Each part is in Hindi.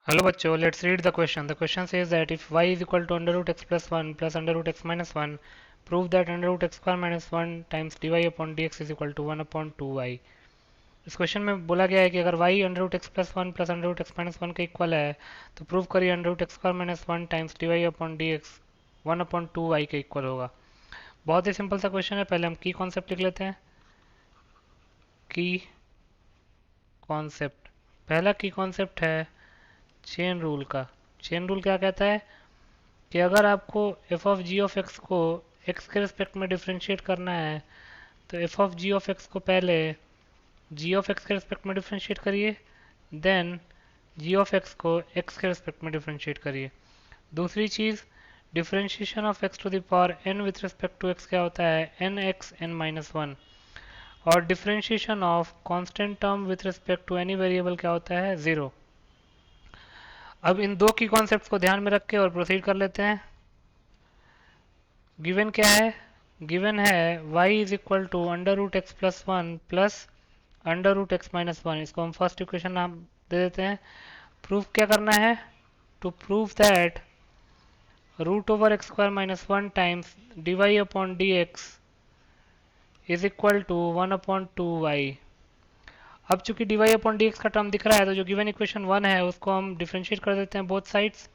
Hello bachcho, let's read the question. The question says that if y is equal to under root x plus 1 plus under root x minus 1, prove that under root x square minus 1 times dy upon dx is equal to 1 upon 2y. इस क्वेश्चन में बोला गया है कि अगर y under root x plus one plus under root x minus one के इक्वल है तो प्रूव करिए under root x square minus one times d y upon d x 1/2y के इक्वल होगा। बहुत ही सिंपल सा क्वेश्चन है। पहले हम की कॉन्सेप्ट लिख लेते हैं। की कॉन्सेप्ट, पहला की कॉन्सेप्ट है चेन रूल का। चेन रूल क्या कहता है कि अगर आपको f of g of x को एक्स के रिस्पेक्ट में डिफ्रेंशिएट करना है तो f of g of x को पहले जी ऑफ एक्स के रिस्पेक्ट में डिफ्रेंशिएट करिए, देन जी ऑफ एक्स को एक्स के रिस्पेक्ट में डिफ्रेंशिएट करिए। दूसरी चीज़, differentiation of x to the power n with respect to x क्या होता है, n x n minus one. और differentiation of constant term with respect to any variable क्या होता है, ज़ीरो। अब इन दो की कॉन्सेप्ट्स को ध्यान में रख के और प्रोसीड कर लेते हैं। गिवन क्या है, गिवन है y is equal to under root x plus one plus under root x minus one. इसको हम फर्स्ट इक्वेशन नाम दे देते हैं। प्रूफ क्या करना है, to prove that root over x square minus one times d y upon d x is equal to 1/2y। अब चूंकि d y upon d x का टर्म दिख रहा है तो जो गिवन इक्वेशन वन है उसको हम डिफ्रेंशिएट कर देते हैं बोथ साइड्स।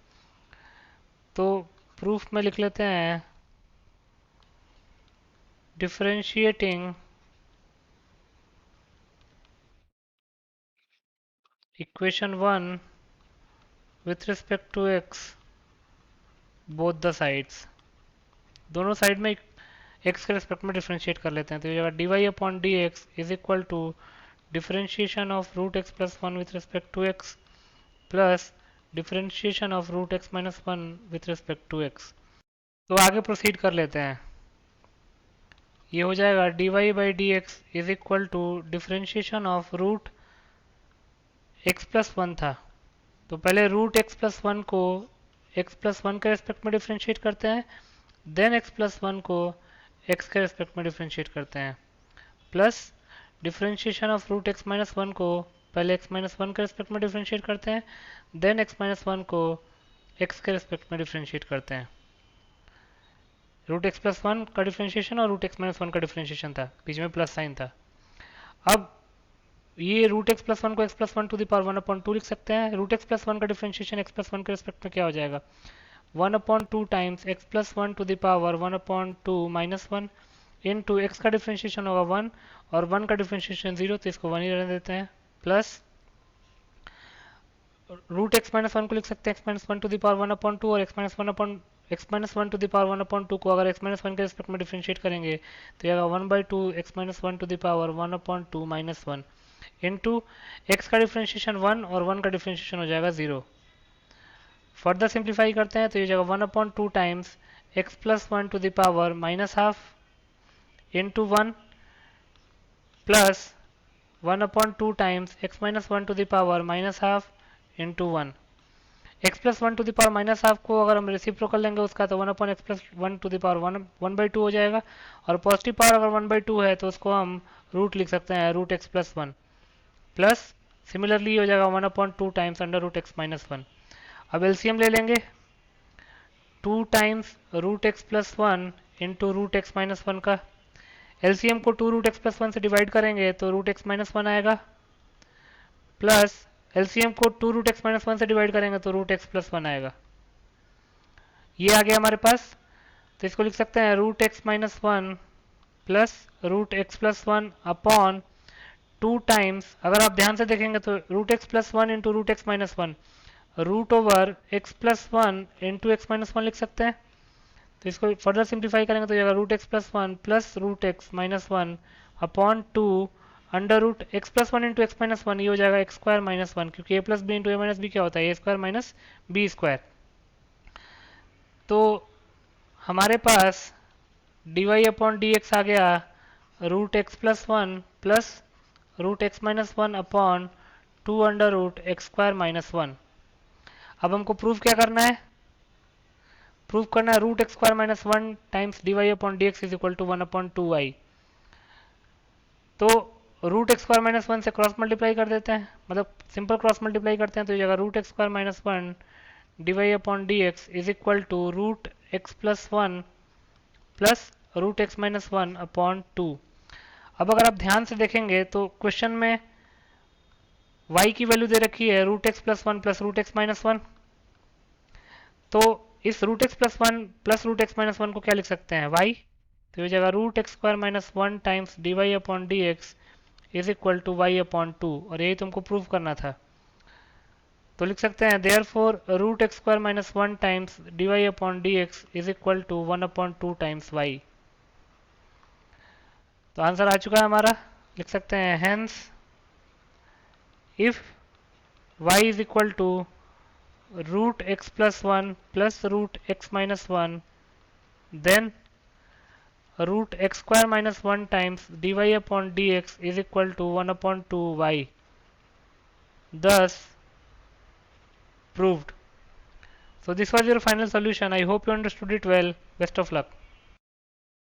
तो प्रूफ में लिख लेते हैं differentiating equation one with respect to x both the sides. दोनों साइड में एक्स के रिस्पेक्ट में डिफ्रेंशिएट कर लेते हैं। तो ये जगह d y upon d x is equal to differentiation of root x plus one with respect to x plus differentiation of root x minus one with respect to x. तो आगे प्रोसीड कर लेते हैं। ये हो जाएगा d y by D x is equal to differentiation of root x plus one था तो पहले रूट एक्स प्लस वन को एक्स प्लस वन के रिस्पेक्ट में डिफ्रेंशिएट करते हैं, देन एक्स प्लस वन को एक्स के रिस्पेक्ट में डिफ्रेंशिएट करते हैं, plus differentiation of root x minus one को पहले एक्स माइनस वन के रिस्पेक्ट में डिफ्रेंशिएट करते हैं, देन एक्स माइनस वन को एक्स के रिस्पेक्ट में डिफ्रेंशिएट करते हैं। रूट एक्स प्लस वन का डिफ्रेंशिएशन और रूट एक्स माइनस वन का डिफ्रेंशिएशन था, बीच में प्लस साइन था। अब ये रूट एक्स प्लस वन को x plus one to the power 1/2 लिख सकते हैं। रूट एक्स प्लस वन का डिफ्रेंशिएशन एक्स प्लस वन के रिस्पेक्ट में क्या हो जाएगा, 1/2 times x plus one to the power 1/2 minus one into x का डिफ्रेंशिएशन होगा वन और वन का डिफ्रेंशिएशन जीरो तो इसको वन ही रहने देते हैं, plus root x minus one को लिख सकते हैं x minus one to the power 1/2 और x minus one to the power 1/2 को अगर एक्स माइनस वन के रिस्पेक्ट में डिफ्रेंशिएट करेंगे तो यह 1/2 x minus one to the power 1/2 minus one into x का डिफ्रेंशिएशन वन और वन का डिफ्रेंशिएशन हो जाएगा जीरो। फर्दर सिंप्लीफाई करते हैं तो ये जाएगा 1/2 times x plus one to the power minus half into one plus 1/2 times x minus one to the power minus half into one. X plus one to the power minus half को अगर हम रेसिप्रोकल लेंगे उसका तो 1/x plus one to the power 1/2 हो जाएगा और पॉजिटिव पावर अगर 1/2 है तो उसको हम रूट लिख सकते हैं root x plus one plus similarly हो जाएगा 1/2 times under root x minus one. अब एलसीएम ले लेंगे, 2 times root x plus one into root x minus one का एलसीएम को 2 रूट एक्स प्लस वन से डिवाइड करेंगे तो रूट एक्स माइनस वन आएगा, प्लस एलसीएम को 2 रूट एक्स माइनस वन से डिवाइड करेंगे तो रूट एक्स प्लस वन आएगा। ये आ गया हमारे पास। तो इसको लिख सकते हैं root x minus one plus root x plus one upon 2 times, अगर आप ध्यान से देखेंगे तो root x plus one into root x minus one root over x plus one into x minus one लिख सकते हैं। तो इसको फर्दर सिंप्लीफाई करेंगे तो जाएगा root x plus one plus root x minus one upon two under root x plus one into x minus one, ये हो जाएगा एक्स स्क्वायर माइनस वन क्योंकि a plus b into a minus b क्या होता है, a square minus b square. तो हमारे पास d y upon d x आ गया root x plus one plus root x minus one upon two under root x square minus one. अब हमको प्रूफ क्या करना है, प्रूफ करना है root x square minus one times d y upon d x is equal to 1/2y। तो root x square minus one से क्रॉस मल्टीप्लाई कर देते हैं, मतलब सिंपल क्रॉस मल्टीप्लाई करते हैं, तो ये जगह root x square minus one d y upon d x is equal to root x plus one plus root x minus one upon two. अब अगर आप ध्यान से देखेंगे तो क्वेश्चन में y की वैल्यू दे रखी है root x plus root x minus one, तो इस root x plus root x minus one को क्या लिख सकते हैं y, तो ये जगह root x square minus one times d y upon d x is equal to y upon two, और यही तुमको प्रूव करना था। तो लिख सकते हैं therefore root x square minus one times d y upon d x is equal to one upon two times y. तो आंसर आ चुका है हमारा, लिख सकते हैं hence if y is equal to root x plus one plus root x minus one then root x square minus one times d y upon d x is equal to one upon two y, thus proved. So this was your final solution. I hope you understood it well. Best of luck.